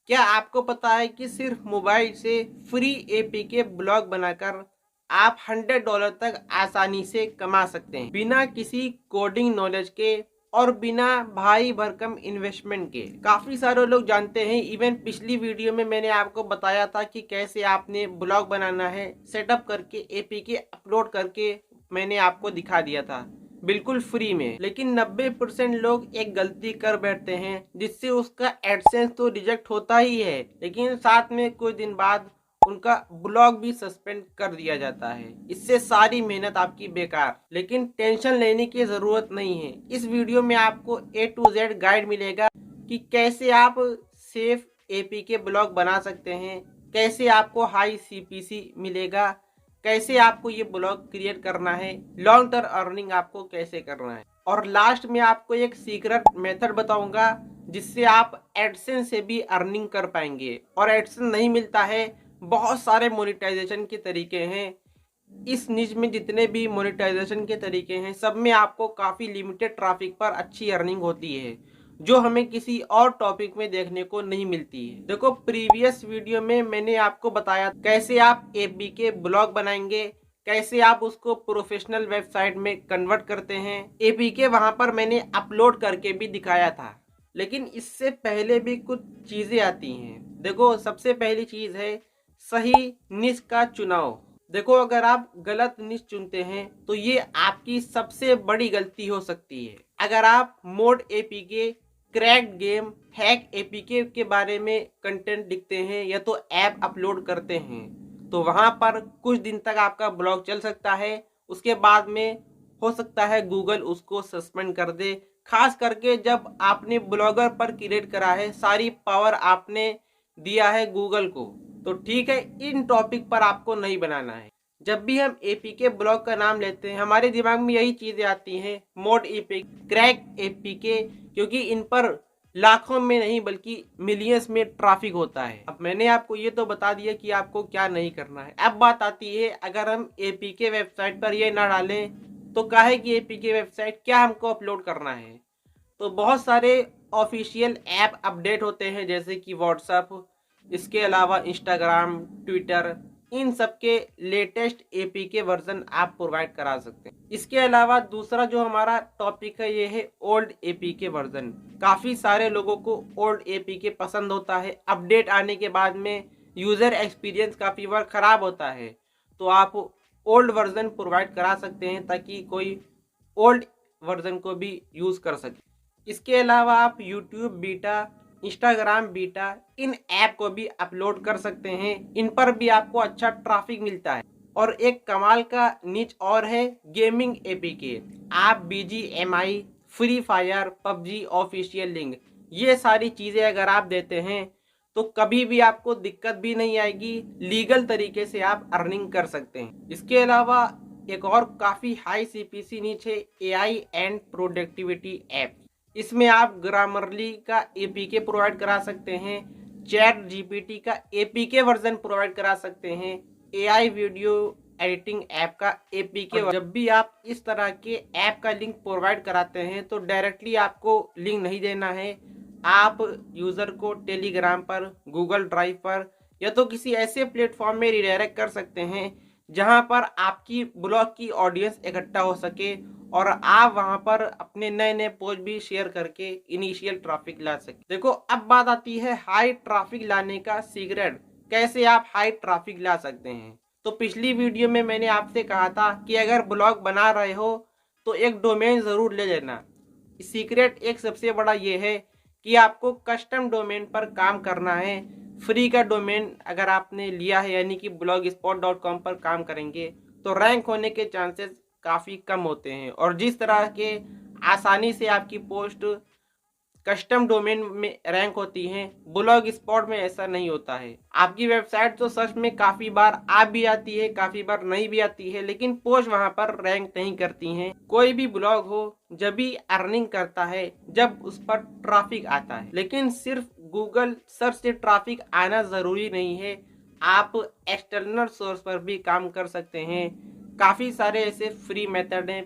क्या आपको पता है कि सिर्फ मोबाइल से फ्री एपीके ब्लॉग बनाकर आप $100 तक आसानी से कमा सकते हैं, बिना किसी कोडिंग नॉलेज के और बिना भारी भरकम इन्वेस्टमेंट के। काफ़ी सारे लोग जानते हैं, इवन पिछली वीडियो में मैंने आपको बताया था कि कैसे आपने ब्लॉग बनाना है, सेटअप करके एपीके अपलोड करके मैंने आपको दिखा दिया था बिल्कुल फ्री में। लेकिन 90% लोग एक गलती कर बैठते हैं जिससे उसका एडसेंस तो रिजेक्ट होता ही है, लेकिन साथ में कुछ दिन बाद उनका ब्लॉग भी सस्पेंड कर दिया जाता है। इससे सारी मेहनत आपकी बेकार। लेकिन टेंशन लेने की जरूरत नहीं है। इस वीडियो में आपको A to Z गाइड मिलेगा कि कैसे आप सेफ एपीके ब्लॉग बना सकते हैं, कैसे आपको हाई सीपीसी मिलेगा, कैसे आपको ये ब्लॉग क्रिएट करना है, लॉन्ग टर्म अर्निंग आपको कैसे करना है, और लास्ट में आपको एक सीक्रेट मेथड बताऊंगा जिससे आप एडसेंस से भी अर्निंग कर पाएंगे। और एडसेंस नहीं मिलता है, बहुत सारे मोनेटाइजेशन के तरीके हैं। इस निच में जितने भी मोनेटाइजेशन के तरीके हैं, सब में आपको काफ़ी लिमिटेड ट्रैफिक पर अच्छी अर्निंग होती है, जो हमें किसी और टॉपिक में देखने को नहीं मिलती है। देखो, प्रीवियस वीडियो में मैंने आपको बताया कैसे आप एपीके ब्लॉग बनाएंगे, कैसे आप उसको प्रोफेशनल वेबसाइट में कन्वर्ट करते हैं। एपीके वहां पर मैंने अपलोड करके भी दिखाया था, लेकिन इससे पहले भी कुछ चीज़ें आती हैं। देखो, सबसे पहली चीज़ है सही निश का चुनाव। देखो, अगर आप गलत निश चुनते हैं तो ये आपकी सबसे बड़ी गलती हो सकती है। अगर आप mod APK, cracked game, hack APK के बारे में कंटेंट लिखते हैं या तो ऐप अपलोड करते हैं, तो वहां पर कुछ दिन तक आपका ब्लॉग चल सकता है। उसके बाद में हो सकता है गूगल उसको सस्पेंड कर दे। खास करके जब आपने ब्लॉगर पर क्रिएट करा है, सारी पावर आपने दिया है गूगल को, तो ठीक है, इन टॉपिक पर आपको नहीं बनाना है। जब भी हम एपीके ब्लॉग का नाम लेते हैं, हमारे दिमाग में यही चीजें आती हैं, मोड एपीके, क्रैक एपीके, क्योंकि इन पर लाखों में नहीं बल्कि मिलियंस में ट्रैफिक होता है। अब मैंने आपको ये तो बता दिया कि आपको क्या नहीं करना है। अब बात आती है, अगर हम एपीके वेबसाइट पर ये ना डालें तो काहे की एपीके वेबसाइट, क्या हमको अपलोड करना है? तो बहुत सारे ऑफिशियल ऐप अपडेट होते हैं, जैसे कि व्हाट्सएप, इसके अलावा इंस्टाग्राम, ट्विटर, इन सब के लेटेस्ट एपीके वर्जन आप प्रोवाइड करा सकते हैं। इसके अलावा दूसरा जो हमारा टॉपिक है, ये है ओल्ड एपीके वर्जन। काफ़ी सारे लोगों को ओल्ड एपीके पसंद होता है। अपडेट आने के बाद में यूज़र एक्सपीरियंस काफ़ी बार ख़राब होता है, तो आप ओल्ड वर्जन प्रोवाइड करा सकते हैं ताकि कोई ओल्ड वर्जन को भी यूज़ कर सके। इसके अलावा आप यूट्यूब बीटा, इंस्टाग्राम बीटा, इन ऐप को भी अपलोड कर सकते हैं। इन पर भी आपको अच्छा ट्रैफिक मिलता है। और एक कमाल का निच और है, गेमिंग एपीके। आप BGMI, free fire, PUBG official link, ये सारी चीज़ें अगर आप देते हैं तो कभी भी आपको दिक्कत भी नहीं आएगी। लीगल तरीके से आप अर्निंग कर सकते हैं। इसके अलावा एक और काफ़ी हाई सीपीसी निच है, एआई एंड प्रोडक्टिविटी ऐप। इसमें आप ग्रामरली का एपीके प्रोवाइड करा सकते हैं, चैट जीपीटी का एपीके वर्जन प्रोवाइड करा सकते हैं, एआई वीडियो एडिटिंग ऐप का एपीके। जब भी आप इस तरह के ऐप का लिंक प्रोवाइड कराते हैं तो डायरेक्टली आपको लिंक नहीं देना है। आप यूज़र को टेलीग्राम पर, गूगल ड्राइव पर या तो किसी ऐसे प्लेटफॉर्म में रिडायरेक्ट कर सकते हैं जहां पर आपकी ब्लॉग की ऑडियंस इकट्ठा हो सके और आप वहां पर अपने नए नए पोस्ट भी शेयर करके इनिशियल ट्रैफिक ला सके। देखो, अब बात आती है हाई ट्रैफिक लाने का सीक्रेट, कैसे आप हाई ट्रैफिक ला सकते हैं। तो पिछली वीडियो में मैंने आपसे कहा था कि अगर ब्लॉग बना रहे हो तो एक डोमेन ज़रूर ले लेना। सीक्रेट एक सबसे बड़ा ये है कि आपको कस्टम डोमेन पर काम करना है। फ्री का डोमेन अगर आपने लिया है, यानी कि blogspot.com पर काम करेंगे, तो रैंक होने के चांसेस काफ़ी कम होते हैं। और जिस तरह के आसानी से आपकी पोस्ट कस्टम डोमेन में रैंक होती हैं, ब्लॉग स्पॉट में ऐसा नहीं होता है। आपकी वेबसाइट तो सच में काफ़ी बार आ भी आती है, काफ़ी बार नहीं भी आती है, लेकिन पोस्ट वहां पर रैंक नहीं करती हैं। कोई भी ब्लॉग हो जब भी अर्निंग करता है जब उस पर ट्रैफिक आता है, लेकिन सिर्फ गूगल सर्च से ट्रैफिक आना ज़रूरी नहीं है। आप एक्सटर्नल सोर्स पर भी काम कर सकते हैं। काफ़ी सारे ऐसे फ्री मेथड हैं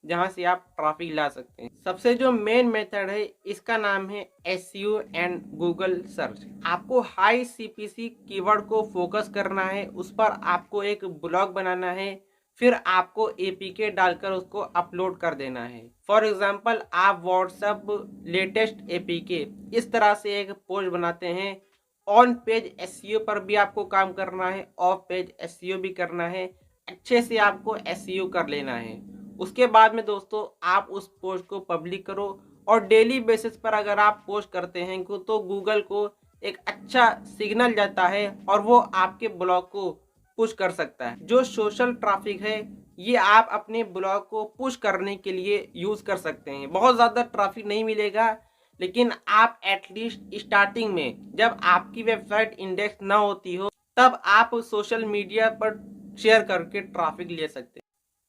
जहां से आप ट्रैफिक ला सकते हैं। सबसे जो मेन मेथड है इसका नाम है एसईओ एंड गूगल सर्च। आपको हाई सीपीसी कीवर्ड को फोकस करना है, उस पर आपको एक ब्लॉग बनाना है, फिर आपको एपीके डालकर उसको अपलोड कर देना है। फॉर एग्जांपल आप व्हाट्सएप लेटेस्ट एपीके इस तरह से एक पोस्ट बनाते हैं। ऑन पेज एसईओ पर भी आपको काम करना है, ऑफ पेज एसईओ भी करना है, अच्छे से आपको एसईओ कर लेना है। उसके बाद में दोस्तों आप उस पोस्ट को पब्लिक करो और डेली बेसिस पर अगर आप पोस्ट करते हैं तो गूगल को एक अच्छा सिग्नल जाता है और वो आपके ब्लॉग को पुश कर सकता है। जो सोशल ट्रैफिक है ये आप अपने ब्लॉग को पुश करने के लिए यूज़ कर सकते हैं। बहुत ज़्यादा ट्रैफिक नहीं मिलेगा, लेकिन आप एटलीस्ट स्टार्टिंग में जब आपकी वेबसाइट इंडेक्स ना होती हो तब आप सोशल मीडिया पर शेयर करके ट्रैफिक ले सकते हैं।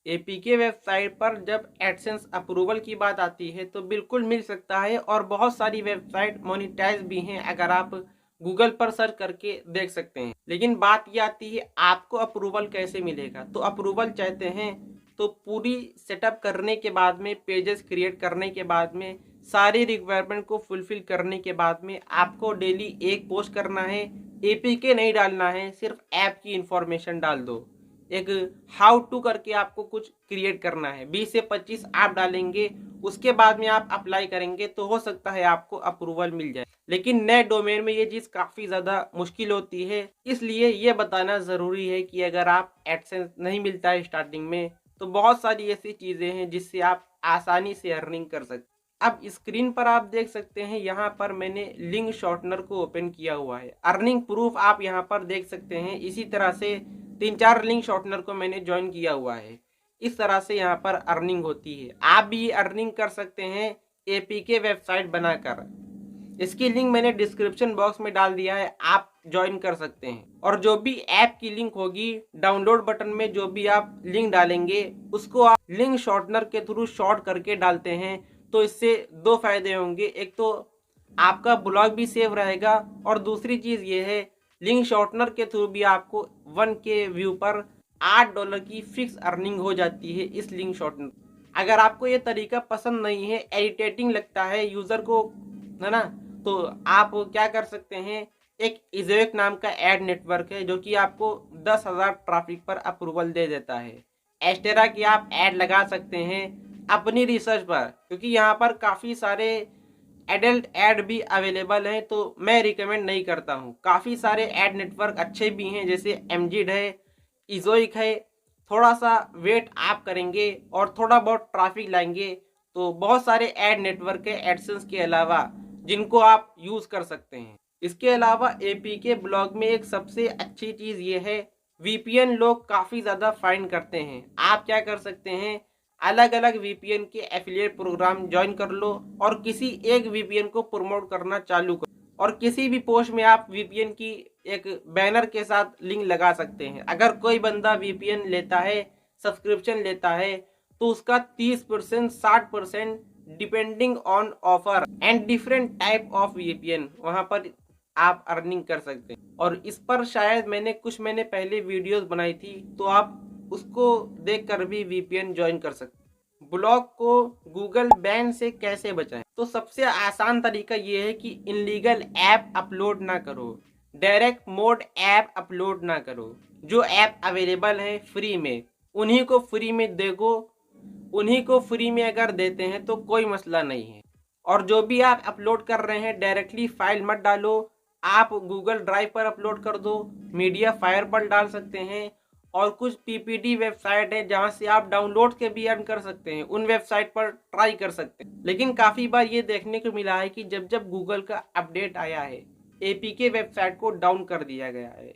एपीके वेबसाइट पर जब एडसेंस अप्रूवल की बात आती है तो बिल्कुल मिल सकता है और बहुत सारी वेबसाइट मोनिटाइज भी हैं, अगर आप गूगल पर सर्च करके देख सकते हैं। लेकिन बात ये आती है आपको अप्रूवल कैसे मिलेगा। तो अप्रूवल चाहते हैं तो पूरी सेटअप करने के बाद में, पेजेस क्रिएट करने के बाद में, सारी रिक्वायरमेंट को फुलफिल करने के बाद में आपको डेली एक पोस्ट करना है। एपीके नहीं डालना है, सिर्फ ऐप की इंफॉर्मेशन डाल दो। एक हाउ टू करके आपको कुछ क्रिएट करना है, 20 से 25 आप डालेंगे, उसके बाद में आप अप्लाई करेंगे तो हो सकता है आपको अप्रूवल मिल जाए। लेकिन नए डोमेन में ये चीज़ काफ़ी ज़्यादा मुश्किल होती है, इसलिए ये बताना ज़रूरी है कि अगर आप एडसेंस नहीं मिलता है स्टार्टिंग में तो बहुत सारी ऐसी चीज़ें हैं जिससे आप आसानी से अर्निंग कर सकते हैं। अब स्क्रीन पर आप देख सकते हैं, यहाँ पर मैंने लिंक शॉर्टनर को ओपन किया हुआ है। अर्निंग प्रूफ आप यहाँ पर देख सकते हैं। इसी तरह से 3-4 लिंक शॉर्टनर को मैंने ज्वाइन किया हुआ है। इस तरह से यहाँ पर अर्निंग होती है। आप भी अर्निंग कर सकते हैं एपीके वेबसाइट बनाकर। इसकी लिंक मैंने डिस्क्रिप्शन बॉक्स में डाल दिया है, आप ज्वाइन कर सकते हैं। और जो भी ऐप की लिंक होगी, डाउनलोड बटन में जो भी आप लिंक डालेंगे उसको आप लिंक शॉर्टनर के थ्रू शॉर्ट करके डालते हैं तो इससे 2 फायदे होंगे। एक तो आपका ब्लॉग भी सेव रहेगा और दूसरी चीज़ ये है लिंक शॉर्टनर के थ्रू भी आपको 1K व्यू पर $8 की फिक्स अर्निंग हो जाती है इस लिंक शॉर्टनर। अगर आपको ये तरीका पसंद नहीं है, इरिटेटिंग लगता है यूज़र को, है ना, तो आप क्या कर सकते हैं, एक इज़ोइक नाम का एड नेटवर्क है जो कि आपको 10,000 ट्रैफिक पर अप्रूवल दे देता है। एस्टेरा की आप ऐड लगा सकते हैं अपनी रिसर्च पर, क्योंकि यहाँ पर काफ़ी सारे एडल्ट ऐड भी अवेलेबल हैं, तो मैं रिकमेंड नहीं करता हूँ। काफ़ी सारे ऐड नेटवर्क अच्छे भी हैं, जैसे एमजिड है, इज़ोइक है। थोड़ा सा वेट आप करेंगे और थोड़ा बहुत ट्रैफिक लाएंगे तो बहुत सारे ऐड नेटवर्क है एडसेंस के अलावा जिनको आप यूज़ कर सकते हैं। इसके अलावा एपीके ब्लॉग में एक सबसे अच्छी चीज़ ये है, वीपीएन लोग काफ़ी ज़्यादा फाइंड करते हैं। आप क्या कर सकते हैं, अलग अलग वीपीएन के एफिलिएट प्रोग्राम ज्वाइन कर लो और किसी एक वीपीएन को प्रमोट करना चालू करो और किसी भी पोस्ट में आप वीपीएन की एक बैनर के साथ लिंक लगा सकते हैं। अगर कोई बंदा वीपीएन लेता है, सब्सक्रिप्शन लेता है, तो उसका 30% 60% depending on offer and different type of VPN वहां पर आप अर्निंग कर सकते हैं। और इस पर शायद मैंने पहले वीडियोस बनाई थी, तो आप उसको देखकर भी वीपीएन ज्वाइन कर सकते हैं। ब्लॉग को गूगल बैन से कैसे बचाएं? तो सबसे आसान तरीका ये है कि इनलीगल ऐप अपलोड ना करो, डायरेक्ट मोड ऐप अपलोड ना करो। जो ऐप अवेलेबल है फ्री में उन्हीं को फ्री में देखो, उन्हीं को फ्री में अगर देते हैं तो कोई मसला नहीं है। और जो भी आप अपलोड कर रहे हैं डायरेक्टली फाइल मत डालो, आप गूगल ड्राइव पर अपलोड कर दो, मीडिया फायर पर डाल सकते हैं। और कुछ पीपीडी वेबसाइट है जहां से आप डाउनलोड के भी अर्न कर सकते हैं, उन वेबसाइट पर ट्राई कर सकते हैं। लेकिन काफ़ी बार ये देखने को मिला है कि जब जब गूगल का अपडेट आया है एपीके वेबसाइट को डाउन कर दिया गया है।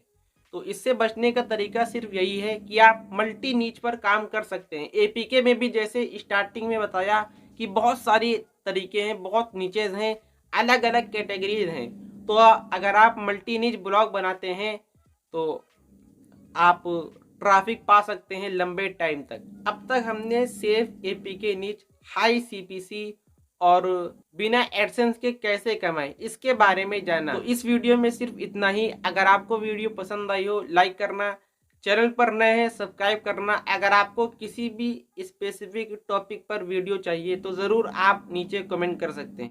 तो इससे बचने का तरीका सिर्फ यही है कि आप मल्टी नीच पर काम कर सकते हैं। एपीके में भी जैसे स्टार्टिंग में बताया कि बहुत सारी तरीके हैं, बहुत नीचेज हैं, अलग अलग कैटेगरीज हैं। तो अगर आप मल्टी नीच ब्लॉग बनाते हैं तो आप ट्रैफिक पा सकते हैं लंबे टाइम तक। अब तक हमने सेफ एपीके नीच, हाई सीपीसी और बिना एडसेंस के कैसे कमाएं इसके बारे में जाना। तो इस वीडियो में सिर्फ इतना ही। अगर आपको वीडियो पसंद आई हो लाइक करना, चैनल पर नए हैं सब्सक्राइब करना। अगर आपको किसी भी स्पेसिफिक टॉपिक पर वीडियो चाहिए तो ज़रूर आप नीचे कमेंट कर सकते हैं।